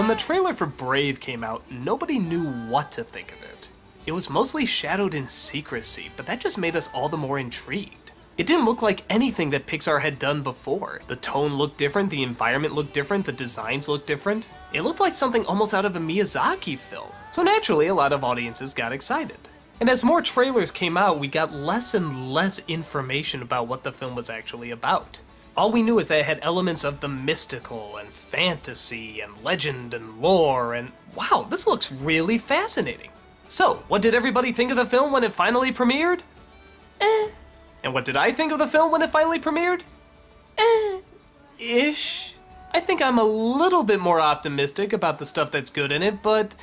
When the trailer for Brave came out, nobody knew what to think of it. It was mostly shadowed in secrecy, but that just made us all the more intrigued. It didn't look like anything that Pixar had done before. The tone looked different, the environment looked different, the designs looked different. It looked like something almost out of a Miyazaki film. So naturally, a lot of audiences got excited. And as more trailers came out, we got less and less information about what the film was actually about. All we knew is that it had elements of the mystical and fantasy and legend and lore, and wow, this looks really fascinating. So, what did everybody think of the film when it finally premiered? And what did I think of the film when it finally premiered? Ish. I think I'm a little bit more optimistic about the stuff that's good in it, but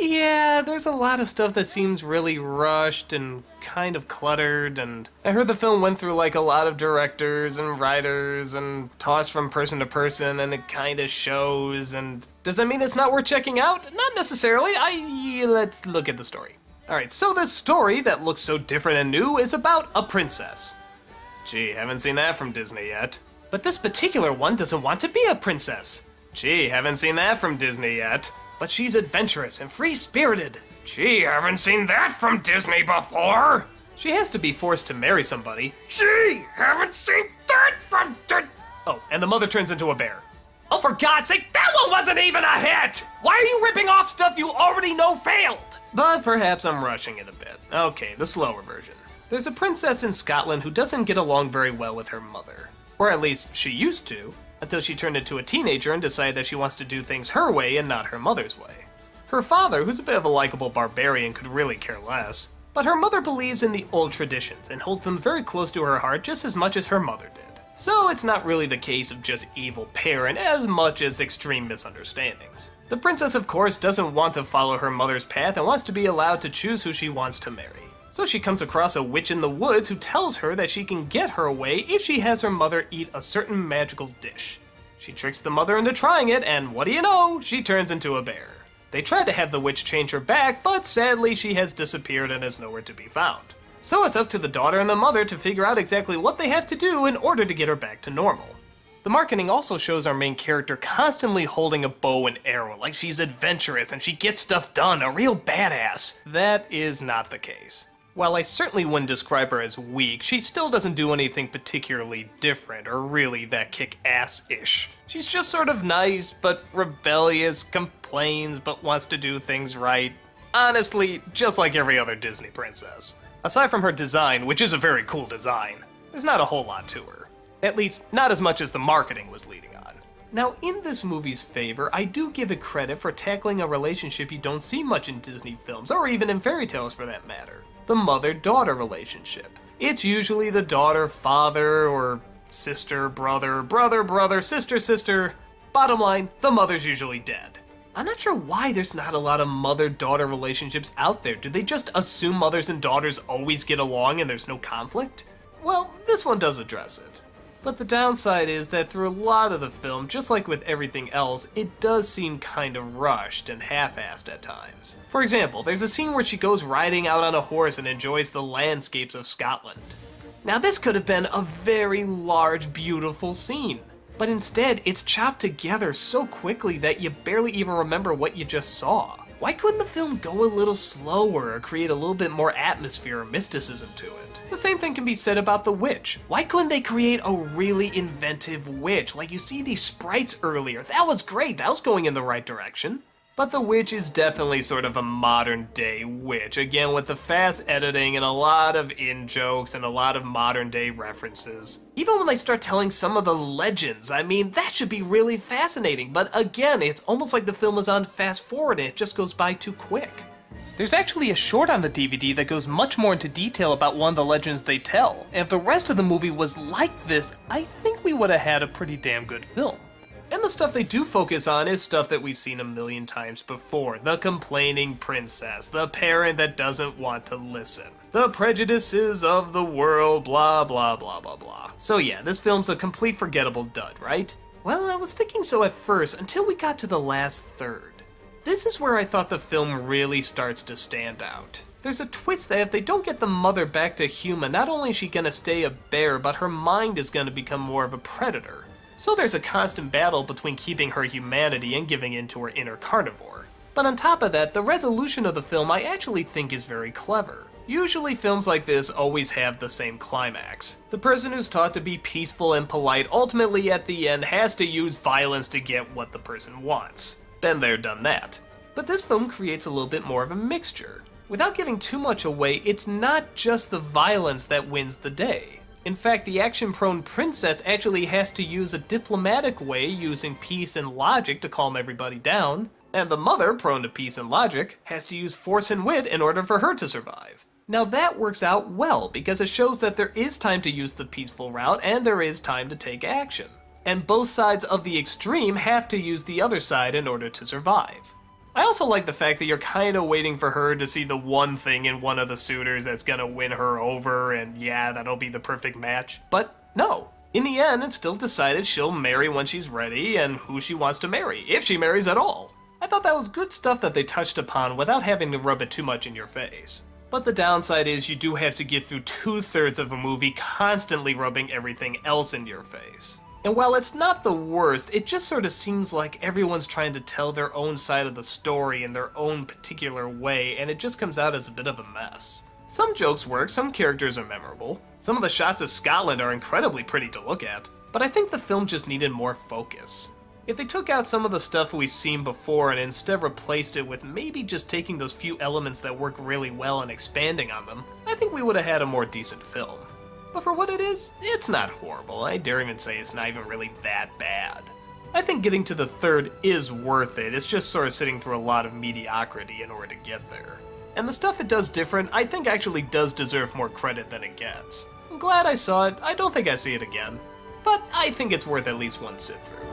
yeah, there's a lot of stuff that seems really rushed and kind of cluttered, and I heard the film went through like a lot of directors and writers and tossed from person to person, and it kind of shows, and does that mean it's not worth checking out? Not necessarily. Let's look at the story. Alright, so this story that looks so different and new is about a princess. Gee, haven't seen that from Disney yet. But this particular one doesn't want to be a princess. Gee, haven't seen that from Disney yet. But she's adventurous and free-spirited. Gee, haven't seen that from Disney before. She has to be forced to marry somebody. Gee, haven't seen that from Oh, and the mother turns into a bear. Oh, for God's sake, that one wasn't even a hit! Why are you ripping off stuff you already know failed? But perhaps I'm rushing it a bit. Okay, the slower version. There's a princess in Scotland who doesn't get along very well with her mother. Or at least, she used to. Until she turned into a teenager and decided that she wants to do things her way and not her mother's way. Her father, who's a bit of a likable barbarian, could really care less. But her mother believes in the old traditions and holds them very close to her heart just as much as her mother did. So it's not really the case of just evil parent as much as extreme misunderstandings. The princess, of course, doesn't want to follow her mother's path and wants to be allowed to choose who she wants to marry. So she comes across a witch in the woods who tells her that she can get her way if she has her mother eat a certain magical dish. She tricks the mother into trying it, and what do you know, she turns into a bear. They tried to have the witch change her back, but sadly she has disappeared and is nowhere to be found. So it's up to the daughter and the mother to figure out exactly what they have to do in order to get her back to normal. The marketing also shows our main character constantly holding a bow and arrow, like she's adventurous and she gets stuff done, a real badass. That is not the case. While I certainly wouldn't describe her as weak, she still doesn't do anything particularly different or really that kick-ass-ish. She's just sort of nice, but rebellious, complains, but wants to do things right. Honestly, just like every other Disney princess. Aside from her design, which is a very cool design, there's not a whole lot to her. At least, not as much as the marketing was leading on. Now, in this movie's favor, I do give it credit for tackling a relationship you don't see much in Disney films, or even in fairy tales for that matter. The mother-daughter relationship. It's usually the daughter-father, or sister-brother, brother-brother, sister-sister. Bottom line, the mother's usually dead. I'm not sure why there's not a lot of mother-daughter relationships out there. Do they just assume mothers and daughters always get along and there's no conflict? Well, this one does address it. But the downside is that through a lot of the film, just like with everything else, it does seem kind of rushed and half-assed at times. For example, there's a scene where she goes riding out on a horse and enjoys the landscapes of Scotland. Now this could have been a very large, beautiful scene, but instead it's chopped together so quickly that you barely even remember what you just saw. Why couldn't the film go a little slower or create a little bit more atmosphere or mysticism to it? The same thing can be said about the witch. Why couldn't they create a really inventive witch? Like you see these sprites earlier, that was great, that was going in the right direction. But the witch is definitely sort of a modern day witch, again with the fast editing and a lot of in-jokes and a lot of modern day references. Even when they start telling some of the legends, I mean, that should be really fascinating, but again, it's almost like the film is on fast forward and it just goes by too quick. There's actually a short on the DVD that goes much more into detail about one of the legends they tell, and if the rest of the movie was like this, I think we would have had a pretty damn good film. And the stuff they do focus on is stuff that we've seen a million times before. The complaining princess, the parent that doesn't want to listen, the prejudices of the world, blah blah blah blah blah. So yeah, this film's a complete forgettable dud, right? Well, I was thinking so at first, until we got to the last third. This is where I thought the film really starts to stand out. There's a twist that if they don't get the mother back to human, not only is she gonna stay a bear, but her mind is gonna become more of a predator. so there's a constant battle between keeping her humanity and giving in to her inner carnivore. But on top of that, the resolution of the film I actually think is very clever. Usually films like this always have the same climax. The person who's taught to be peaceful and polite ultimately at the end has to use violence to get what the person wants. Been there, done that. But this film creates a little bit more of a mixture. Without giving too much away, it's not just the violence that wins the day. In fact, the action-prone princess actually has to use a diplomatic way using peace and logic to calm everybody down, and the mother, prone to peace and logic, has to use force and wit in order for her to survive. Now that works out well because it shows that there is time to use the peaceful route and there is time to take action. And both sides of the extreme have to use the other side in order to survive. I also like the fact that you're kind of waiting for her to see the one thing in one of the suitors that's gonna win her over, and yeah, that'll be the perfect match. But no. In the end, it's still decided she'll marry when she's ready, and who she wants to marry, if she marries at all. I thought that was good stuff that they touched upon without having to rub it too much in your face. But the downside is you do have to get through 2/3 of a movie constantly rubbing everything else in your face. And while it's not the worst, it just sort of seems like everyone's trying to tell their own side of the story in their own particular way, and it just comes out as a bit of a mess. Some jokes work, some characters are memorable, some of the shots of Scotland are incredibly pretty to look at, but I think the film just needed more focus. If they took out some of the stuff we've seen before and instead replaced it with maybe just taking those few elements that work really well and expanding on them, I think we would have had a more decent film. But for what it is, it's not horrible. I dare even say it's not even really that bad. I think getting to the third is worth it, it's just sort of sitting through a lot of mediocrity in order to get there. And the stuff it does different, I think actually does deserve more credit than it gets. I'm glad I saw it, I don't think I see it again, but I think it's worth at least one sit through.